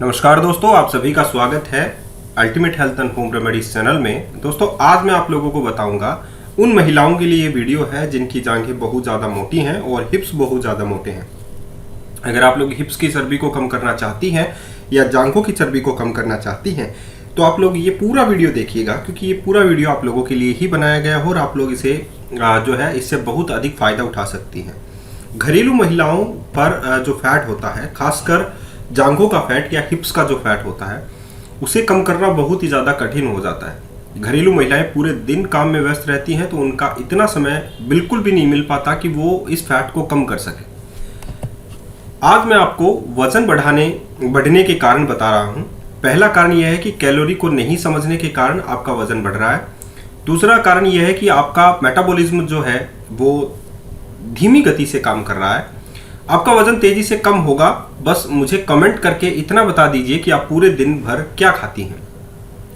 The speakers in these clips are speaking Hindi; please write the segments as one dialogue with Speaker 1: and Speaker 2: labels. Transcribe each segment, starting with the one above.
Speaker 1: नमस्कार दोस्तों, आप सभी का स्वागत है ultimate health and home remedies channel में। दोस्तों, आज मैं आप लोगों को बताऊंगा उन महिलाओं के लिए ये वीडियो है जिनकी जांघें बहुत ज़्यादा मोटी हैं और हिप्स बहुत ज़्यादा मोटे हैं। अगर आप लोग हिप्स की चर्बी को कम करना चाहती हैं या जांघों की चर्बी को कम करना चाहती हैं तो आप लोग ये पूरा वीडियो देखिएगा, क्योंकि ये पूरा वीडियो आप लोगों के लिए ही बनाया गया है और आप लोग इसे जो है इससे बहुत अधिक फ़ायदा उठा सकती हैं। घरेलू महिलाओं पर जो फैट होता है, खासकर जांघों का फैट या हिप्स का जो फैट होता है, उसे कम करना बहुत ही ज़्यादा कठिन हो जाता है। घरेलू महिलाएं पूरे दिन काम में व्यस्त रहती हैं तो उनका इतना समय बिल्कुल भी नहीं मिल पाता कि वो इस फैट को कम कर सके। आज मैं आपको वजन बढ़ने के कारण बता रहा हूँ। पहला कारण यह है कि कैलोरी को नहीं समझने के कारण आपका वजन बढ़ रहा है। दूसरा कारण यह है कि आपका मेटाबॉलिज्म जो है वो धीमी गति से काम कर रहा है। आपका वजन तेजी से कम होगा, बस मुझे कमेंट करके इतना बता दीजिए कि आप पूरे दिन भर क्या खाती हैं।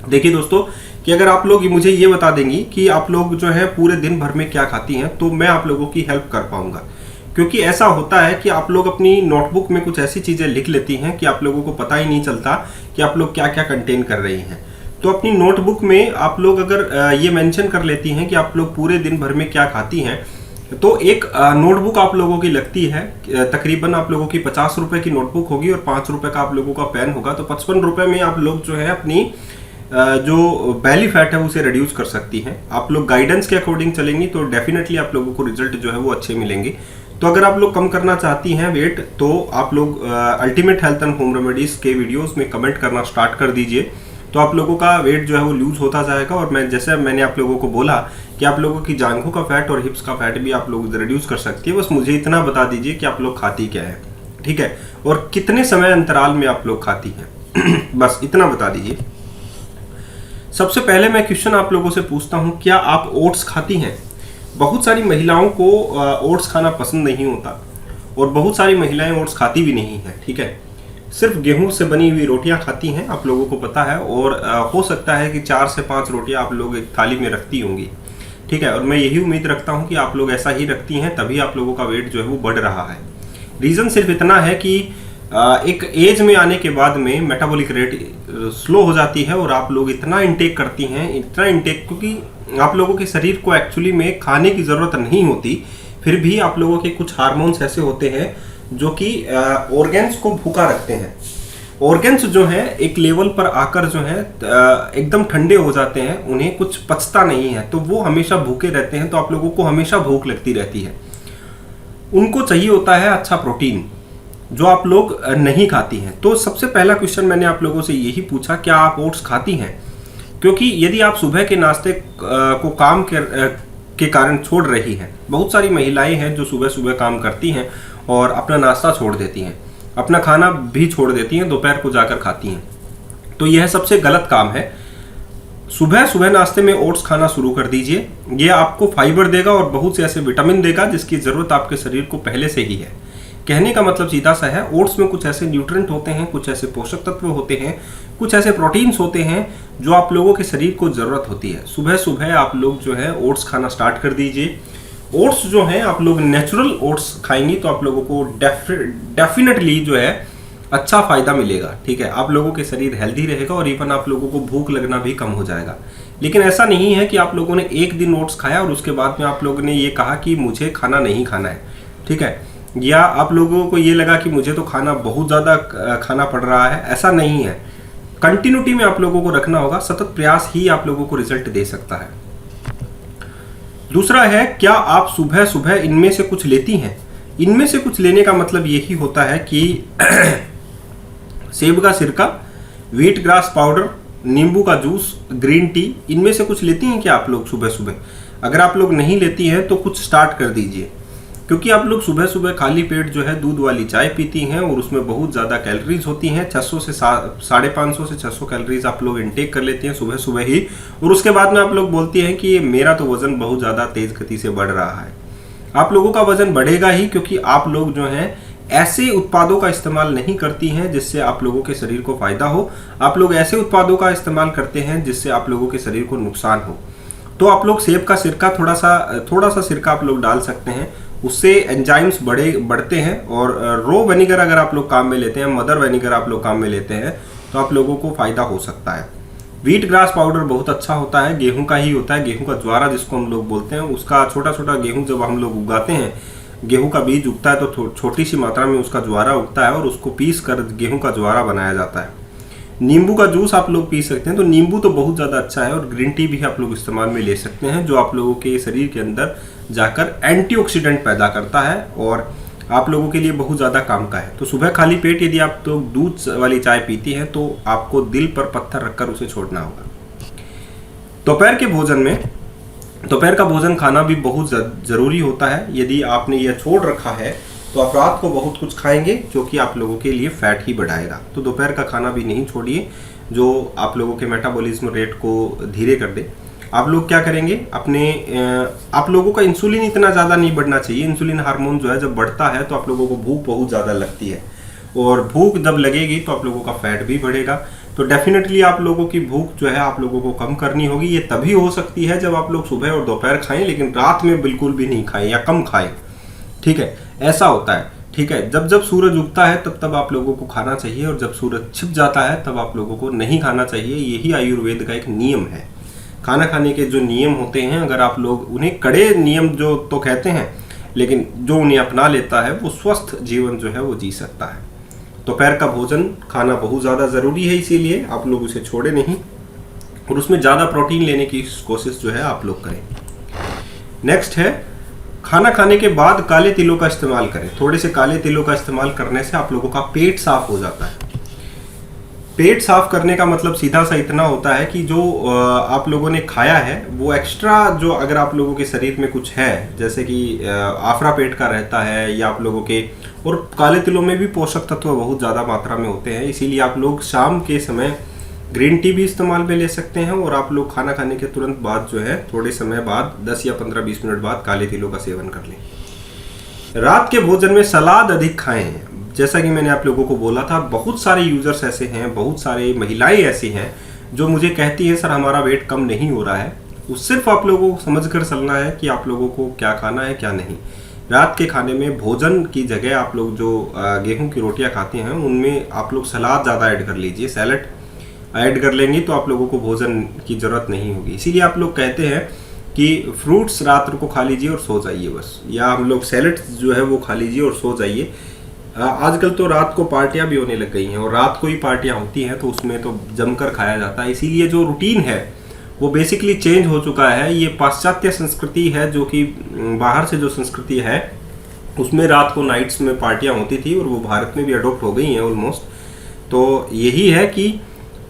Speaker 1: देखिए दोस्तों, कि अगर आप लोग मुझे ये बता देंगी कि आप लोग जो है पूरे दिन भर में क्या खाती हैं तो मैं आप लोगों की हेल्प कर पाऊंगा। क्योंकि ऐसा होता है कि आप लोग अपनी नोटबुक में कुछ ऐसी चीज़ें लिख लेती हैं कि आप लोगों को पता ही नहीं चलता कि आप लोग क्या क्या कंटेन कर रही हैं। तो अपनी नोटबुक में आप लोग अगर ये मेंशन कर लेती हैं कि आप लोग पूरे दिन भर में क्या खाती हैं, तो एक नोटबुक आप लोगों की लगती है, तकरीबन आप लोगों की 50 रुपए की नोटबुक होगी और 5 रुपए का आप लोगों का पेन होगा। तो 55 रुपए में आप लोग जो है अपनी जो बैली फैट है उसे रिड्यूस कर सकती हैं। आप लोग गाइडेंस के अकॉर्डिंग चलेंगी तो डेफिनेटली आप लोगों को रिजल्ट जो है वो अच्छे मिलेंगे। तो अगर आप लोग कम करना चाहती हैं वेट, तो आप लोग ultimate health and home remedies के वीडियोस में कमेंट करना स्टार्ट कर दीजिए। तो आप लोगों का वेट जो है वो लूज होता जाएगा। और मैंने आप लोगों को बोला कि आप लोगों की जांघों का फैट और हिप्स का फैट भी आप लोग रिड्यूस कर सकती है। बस मुझे इतना बता दीजिए कि आप लोग खाती क्या है, ठीक है, और कितने समय अंतराल में आप लोग खाती हैं। बस इतना बता दीजिए। सबसे पहले मैं क्वेश्चन आप लोगों से पूछता हूं, क्या आप ओट्स खाती हैं? बहुत सारी महिलाओं को ओट्स खाना पसंद नहीं होता और बहुत सारी महिलाएं ओट्स खाती भी नहीं है, ठीक है। सिर्फ गेहूं से बनी हुई रोटियां खाती हैं, आप लोगों को पता है। और हो सकता है कि 4 से 5 रोटियां आप लोग एक थाली में रखती होंगी, ठीक है। और मैं यही उम्मीद रखता हूं कि आप लोग ऐसा ही रखती हैं, तभी आप लोगों का वेट जो है वो बढ़ रहा है। रीज़न सिर्फ इतना है कि एक एज में आने के बाद में मेटाबॉलिक रेट स्लो हो जाती है और आप लोग इतना इंटेक करती हैं, इतना इंटेक, क्योंकि आप लोगों के शरीर को एक्चुअली में खाने की ज़रूरत नहीं होती, फिर भी आप लोगों के कुछ हार्मोन्स ऐसे होते हैं जो कि ऑर्गेन्स को भूखा रखते हैं। ऑर्गेन्स जो है एक लेवल पर आकर जो है एकदम ठंडे हो जाते हैं, उन्हें कुछ पचता नहीं है, तो वो हमेशा भूखे रहते हैं। तो आप लोगों को हमेशा भूख लगती रहती है। उनको चाहिए होता है अच्छा प्रोटीन, जो आप लोग नहीं खाती हैं। तो सबसे पहला क्वेश्चन मैंने आप लोगों से यही पूछा, क्या आप ओट्स खाती हैं? क्योंकि यदि आप सुबह के नाश्ते को काम के कारण छोड़ रही हैं, बहुत सारी महिलाएं हैं जो सुबह सुबह काम करती हैं और अपना नाश्ता छोड़ देती हैं, अपना खाना भी छोड़ देती हैं, दोपहर को जाकर खाती हैं। तो यह सबसे गलत काम है। सुबह सुबह नाश्ते में ओट्स खाना शुरू कर दीजिए। यह आपको फाइबर देगा और बहुत से ऐसे विटामिन देगा जिसकी ज़रूरत आपके शरीर को पहले से ही है। कहने का मतलब सीधा सा है, ओट्स में कुछ ऐसे न्यूट्रिएंट होते हैं, कुछ ऐसे पोषक तत्व होते हैं, कुछ ऐसे प्रोटीन्स होते हैं जो आप लोगों के शरीर को ज़रूरत होती है। सुबह सुबह आप लोग जो है ओट्स खाना स्टार्ट कर दीजिए। ओट्स जो है आप लोग नेचुरल ओट्स खाएंगी तो आप लोगों को डेफिनेटली जो है अच्छा फायदा मिलेगा, ठीक है। आप लोगों के शरीर हेल्दी रहेगा और इवन आप लोगों को भूख लगना भी कम हो जाएगा। लेकिन ऐसा नहीं है कि आप लोगों ने एक दिन ओट्स खाया और उसके बाद में आप लोगों ने ये कहा कि मुझे खाना नहीं खाना है, ठीक है, या आप लोगों को ये लगा कि मुझे तो खाना बहुत ज़्यादा खाना पड़ रहा है। ऐसा नहीं है। कंटिन्यूटी में आप लोगों को रखना होगा। सतत प्रयास ही आप लोगों को रिजल्ट दे सकता है। दूसरा है, क्या आप सुबह सुबह इनमें से कुछ लेती हैं? इनमें से कुछ लेने का मतलब यही होता है कि सेब का सिरका, व्हीट ग्रास पाउडर, नींबू का जूस, ग्रीन टी, इनमें से कुछ लेती हैं क्या आप लोग सुबह सुबह? अगर आप लोग नहीं लेती हैं तो कुछ स्टार्ट कर दीजिए, क्योंकि आप लोग सुबह सुबह खाली पेट जो है दूध वाली चाय पीती हैं और उसमें बहुत ज़्यादा कैलोरीज होती हैं। 600 से 550 से 600 कैलोरीज आप लोग इंटेक कर लेती हैं सुबह सुबह ही, और उसके बाद में आप लोग बोलती हैं कि मेरा तो वज़न बहुत ज़्यादा तेज़ गति से बढ़ रहा है। आप लोगों का वज़न बढ़ेगा ही, क्योंकि आप लोग जो हैं ऐसे उत्पादों का इस्तेमाल नहीं करती हैं जिससे आप लोगों के शरीर को फ़ायदा हो। आप लोग ऐसे उत्पादों का इस्तेमाल करते हैं जिससे आप लोगों के शरीर को नुकसान हो। तो आप लोग सेब का सिरका थोड़ा सा सिरका आप लोग डाल सकते हैं उससे एंजाइम्स बढ़ते हैं। और रो विनेगर अगर आप लोग काम में लेते हैं, मदर विनेगर आप लोग काम में लेते हैं, तो आप लोगों को फ़ायदा हो सकता है। व्हीट ग्रास पाउडर बहुत अच्छा होता है, गेहूं का ही होता है, गेहूं का ज्वारा जिसको हम लोग बोलते हैं। उसका छोटा छोटा गेहूं जब हम लोग उगाते हैं, गेहूं का बीज उगता है तो छोटी सी मात्रा में उसका ज्वारा उगता है और उसको पीस कर गेहूं का ज्वारा बनाया जाता है। नींबू का जूस आप लोग पी सकते हैं, तो नींबू तो बहुत ज़्यादा अच्छा है। और ग्रीन टी भी आप लोग इस्तेमाल में ले सकते हैं, जो आप लोगों के शरीर के अंदर जाकर एंटीऑक्सीडेंट पैदा करता है और आप लोगों के लिए बहुत ज़्यादा काम का है। तो सुबह खाली पेट यदि आप तो दूध वाली चाय पीती हैं तो आपको दिल पर पत्थर रखकर उसे छोड़ना होगा। दोपहर के भोजन में, दोपहर का भोजन खाना भी बहुत ज़रूरी होता है। यदि आपने यह छोड़ रखा है तो आप रात को बहुत कुछ खाएंगे जो कि आप लोगों के लिए फैट ही बढ़ाएगा। तो दोपहर का खाना भी नहीं छोड़िए, जो आप लोगों के मेटाबॉलिज्म रेट को धीरे कर दे। आप लोग क्या करेंगे, आप लोगों का इंसुलिन इतना ज़्यादा नहीं बढ़ना चाहिए। इंसुलिन हार्मोन जो है जब बढ़ता है तो आप लोगों को भूख बहुत ज़्यादा लगती है, और भूख जब लगेगी तो आप लोगों का फैट भी बढ़ेगा। तो डेफिनेटली आप लोगों की भूख जो है आप लोगों को कम करनी होगी। ये तभी हो सकती है जब आप लोग सुबह और दोपहर खाएं, लेकिन रात में बिल्कुल भी नहीं खाएं या कम खाएं। ठीक है, ऐसा होता है। ठीक है, जब जब सूरज उगता है तब तब आप लोगों को खाना चाहिए, और जब सूरज छिप जाता है तब आप लोगों को नहीं खाना चाहिए। यही आयुर्वेद का एक नियम है। खाना खाने के जो नियम होते हैं, अगर आप लोग उन्हें कड़े नियम जो तो कहते हैं, लेकिन जो उन्हें अपना लेता है वो स्वस्थ जीवन जो है वो जी सकता है। दोपहर का भोजन खाना बहुत ज़्यादा ज़रूरी है, इसीलिए आप लोग उसे छोड़े नहीं और उसमें ज़्यादा प्रोटीन लेने की कोशिश जो है आप लोग करें। नेक्स्ट है, खाना खाने के बाद काले तिलों का इस्तेमाल करें। थोड़े से काले तिलों का इस्तेमाल करने से आप लोगों का पेट साफ हो जाता है। पेट साफ करने का मतलब सीधा सा इतना होता है कि जो आप लोगों ने खाया है वो एक्स्ट्रा, जो अगर आप लोगों के शरीर में कुछ है, जैसे कि आफरा पेट का रहता है या आप लोगों के, और काले तिलों में भी पोषक तत्व बहुत ज़्यादा मात्रा में होते हैं, इसीलिए आप लोग शाम के समय ग्रीन टी भी इस्तेमाल में ले सकते हैं। और आप लोग खाना खाने के तुरंत बाद जो है, थोड़े समय बाद 10 या 15-20 मिनट बाद काले तिलों का सेवन कर लें। रात के भोजन में सलाद अधिक खाएं। जैसा कि मैंने आप लोगों को बोला था, बहुत सारे यूजर्स ऐसे हैं, बहुत सारे महिलाएं ऐसी हैं जो मुझे कहती हैं सर हमारा वेट कम नहीं हो रहा है। उस सिर्फ आप लोगों को समझ कर चलना है कि आप लोगों को क्या खाना है क्या नहीं। रात के खाने में भोजन की जगह आप लोग जो गेहूं की रोटियां खाते हैं उनमें आप लोग सलाद ज़्यादा ऐड कर लीजिए। सैलड ऐड कर लेंगे तो आप लोगों को भोजन की ज़रूरत नहीं होगी। इसीलिए आप लोग कहते हैं कि फ्रूट्स रात को खा लीजिए और सो जाइए बस, या हम लोग सैलड जो है वो खा लीजिए और सो जाइए। आजकल तो रात को पार्टियां भी होने लग गई हैं, और रात को ही पार्टियां होती हैं तो उसमें तो जमकर खाया जाता है। इसीलिए जो रूटीन है वो बेसिकली चेंज हो चुका है। ये पाश्चात्य संस्कृति है, जो कि बाहर से जो संस्कृति है उसमें रात को नाइट्स में पार्टियां होती थी, और वो भारत में भी अडोप्ट हो गई हैं ऑलमोस्ट। तो यही है कि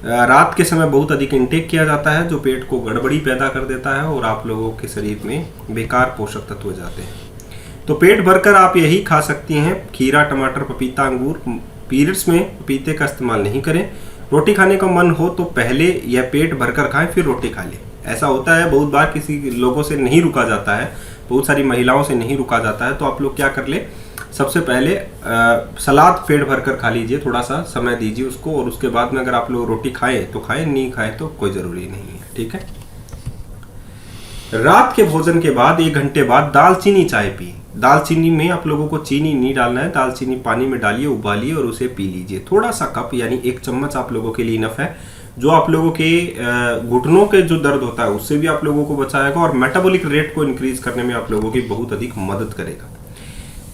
Speaker 1: रात के समय बहुत अधिक इंटेक किया जाता है, जो पेट को गड़बड़ी पैदा कर देता है और आप लोगों के शरीर में बेकार पोषक तत्व हो जाते हैं। तो पेट भरकर आप यही खा सकती हैं, खीरा, टमाटर, पपीता, अंगूर। पीरियड्स में पपीते का इस्तेमाल नहीं करें। रोटी खाने का मन हो तो पहले यह पेट भरकर खाएं, फिर रोटी खा लें। ऐसा होता है बहुत बार, किसी लोगों से नहीं रुका जाता है, बहुत सारी महिलाओं से नहीं रुका जाता है। तो आप लोग क्या कर ले, सबसे पहले सलाद पेट भरकर खा लीजिए, थोड़ा सा समय दीजिए उसको, और उसके बाद में अगर आप लोग रोटी खाएं तो खाएं, नहीं खाएं तो कोई ज़रूरी नहीं है। ठीक है। रात के भोजन के बाद 1 घंटे बाद दालचीनी चाय पिए। दालचीनी में आप लोगों को चीनी नहीं डालना है, दालचीनी पानी में डालिए, उबालिए और उसे पी लीजिए। थोड़ा सा कप यानी 1 चम्मच आप लोगों के लिए इनफ है, जो आप लोगों के घुटनों के जो दर्द होता है उससे भी आप लोगों को बचाएगा, और मेटाबॉलिक रेट को इंक्रीज करने में आप लोगों की बहुत अधिक मदद करेगा।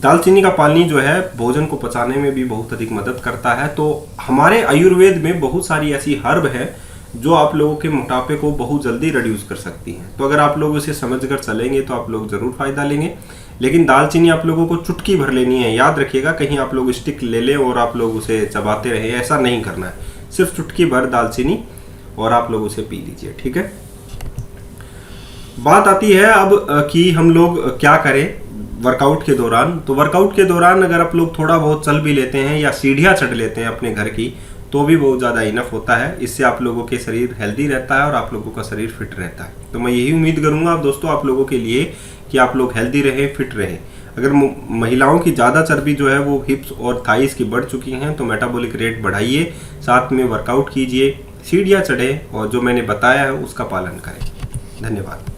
Speaker 1: दालचीनी का पानी जो है भोजन को पचाने में भी बहुत अधिक मदद करता है। तो हमारे आयुर्वेद में बहुत सारी ऐसी हर्ब है जो आप लोगों के मोटापे को बहुत जल्दी रिड्यूस कर सकती हैं। तो अगर आप लोग उसे समझकर चलेंगे तो आप लोग ज़रूर फायदा लेंगे। लेकिन दालचीनी आप लोगों को चुटकी भर लेनी है, याद रखिएगा, कहीं आप लोग स्टिक ले लें और आप लोग उसे चबाते रहें, ऐसा नहीं करना है। सिर्फ चुटकी भर दालचीनी और आप लोग उसे पी लीजिए। ठीक है। बात आती है अब कि हम लोग क्या करें वर्कआउट के दौरान। तो वर्कआउट के दौरान अगर आप लोग थोड़ा बहुत चल भी लेते हैं या सीढ़ियाँ चढ़ लेते हैं अपने घर की, तो भी बहुत ज़्यादा इनफ होता है। इससे आप लोगों के शरीर हेल्दी रहता है और आप लोगों का शरीर फिट रहता है। तो मैं यही उम्मीद करूँगा दोस्तों आप लोगों के लिए कि आप लोग हेल्दी रहें, फिट रहें। अगर महिलाओं की ज़्यादा चर्बी जो है वो हिप्स और थाइस की बढ़ चुकी हैं तो मेटाबॉलिक रेट बढ़ाइए, साथ में वर्कआउट कीजिए, सीढ़ियाँ चढ़ें और जो मैंने बताया है उसका पालन करें। धन्यवाद।